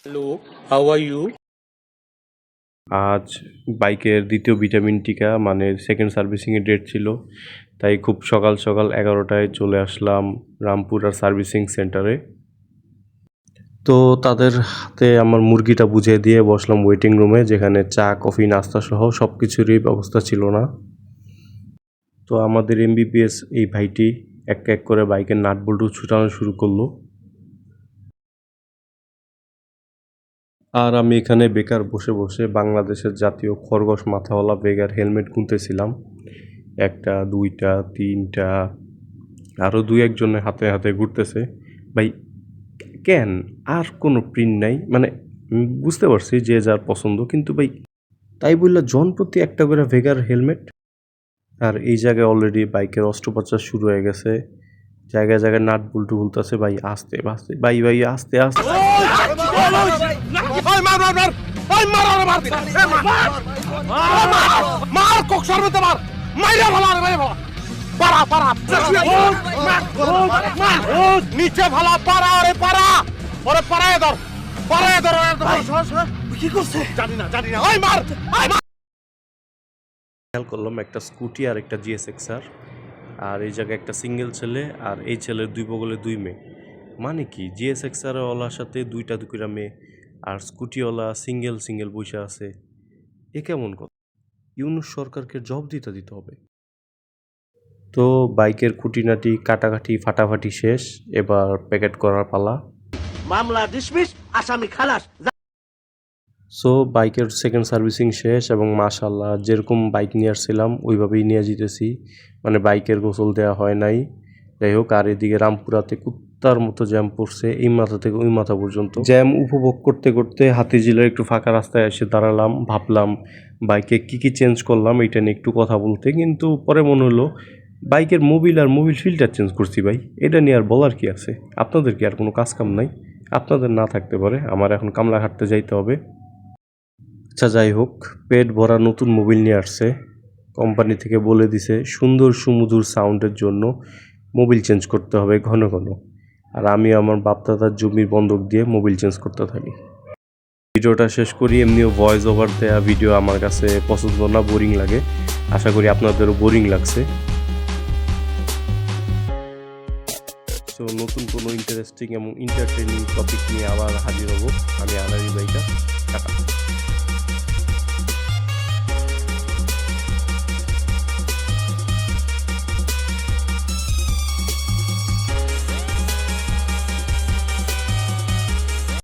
Hello, how are you? আজ বাইকের দ্বিতীয় ভিটামিন টিকা মানে সেকেন্ড সার্ভিসিংয়ের ডেট ছিল, তাই খুব সকাল সকাল 11টায় চলে আসলাম রামপুরার সার্ভিসিং সেন্টারে। তো তাদের হাতে আমার মুরগিটা বুঝিয়ে দিয়ে বসলাম ওয়েটিং রুমে, যেখানে চা কফি নাস্তা সহ সব কিছুরই ব্যবস্থা ছিল না। তো আমাদের এমবিবিএস এই ভাইটি এক এক করে বাইকের নাট বল্টু ছুটানো শুরু করলো, আর আমি এখানে বেকার বসে বসে বাংলাদেশের জাতীয় খরগোশ মাথাওয়ালা বেগার হেলমেট গুনতেছিলাম। একটা, দুইটা, তিনটা, আরও দুই একজনের হাতে হাতে ঘুরতেছে। ভাই কেন আর কোনো প্রিন্ট নাই? মানে বুঝতে পারছি যে যার পছন্দ, কিন্তু ভাই তাই বললে জনপ্রতি একটা করে ভেগার হেলমেট। আর এই জায়গায় অলরেডি বাইকের অস্ত্রোপচার শুরু হয়ে গেছে, জায়গায় জায়গায় নাট বল্টু বলতেছে ভাই আস্তে আস্তে, ভাই ভাই আস্তে আস্তে। নিচে ভালা পারা, আরে পারা, ওরে পারায় ধর, পারায় ধর, কি করছে জানি না, জানি না, ওই মার, খেয়াল করলাম একটা স্কুটি আর একটা জিএসএক্সআর, আর এই জায়গায় একটা সিঙ্গেল ছেলে, আর এই ছেলের দুই বগলে দুই মেয়ে। মানে কি জিএসএক্সআর ওয়ালার সাথে দুইটা দুইটা মেয়ে, আর স্কুটিওয়ালা সিঙ্গেল সিঙ্গেল বসে আছে। এ কেমন কথা? ইউনূস সরকারকে জবাব দিতে হবে। তো বাইকের খুঁটিনাটি কাটাকাটি ফাটাফাটি শেষ, এবার প্যাকেট করার পালা। মামলা ডিসমিস, আসামি খালাস। সো বাইকের সেকেন্ড সার্ভিসিং শেষ, এবং মাশাল্লাহ যেরকম বাইক নিয়ে আসছিলাম ওইভাবেই নিয়ে যেতেছি, মানে বাইকের গোসল দেওয়া হয় নাই। যাই হোক, আর এদিকে রামপুরাতে কুত্তার মতো জ্যাম পড়ছে, এই মাথা থেকে ওই মাথা পর্যন্ত জ্যাম উপভোগ করতে করতে হাতিঝিলের একটু ফাঁকা রাস্তায় এসে দাঁড়ালাম। ভাবলাম বাইকে কি চেঞ্জ করলাম এটা নিয়ে একটু কথা বলতে, কিন্তু পরে মনে হলো বাইকের মোবিল আর মোবিল ফিল্টার চেঞ্জ করছি ভাই, এটা নিয়ে আর বলার কি আছে? আপনাদের কি আর কোনো কাজ কাম নাই? আপনাদের না থাকতে পারে, আমার এখন কামলা হাঁটতে যাইতে হবে। আচ্ছা যাই হোক, পেট ভরা নতুন মোবিল নিয়ে আসছে, কোম্পানি থেকে বলে দিছে সুন্দর সুমধুর সাউন্ডের জন্য মোবিল চেঞ্জ করতে হবে ঘন ঘন। আর আমি আমার বাপদাদার জমির বন্ধক দিয়ে মোবিল চেঞ্জ করতে থাকি। ভিডিওটা শেষ করি। এমনিও ভয়েস ওভার দেওয়া ভিডিও আমার কাছে পছন্দ না, বোরিং লাগে। আশা করি আপনাদেরও বোরিং লাগছে। তো নতুন কোনো ইন্টারেস্টিং এবং এন্টারটেইনিং টপিক নিয়ে আবার হাজির হব। আমি আনারি ভাইটা, টাটা।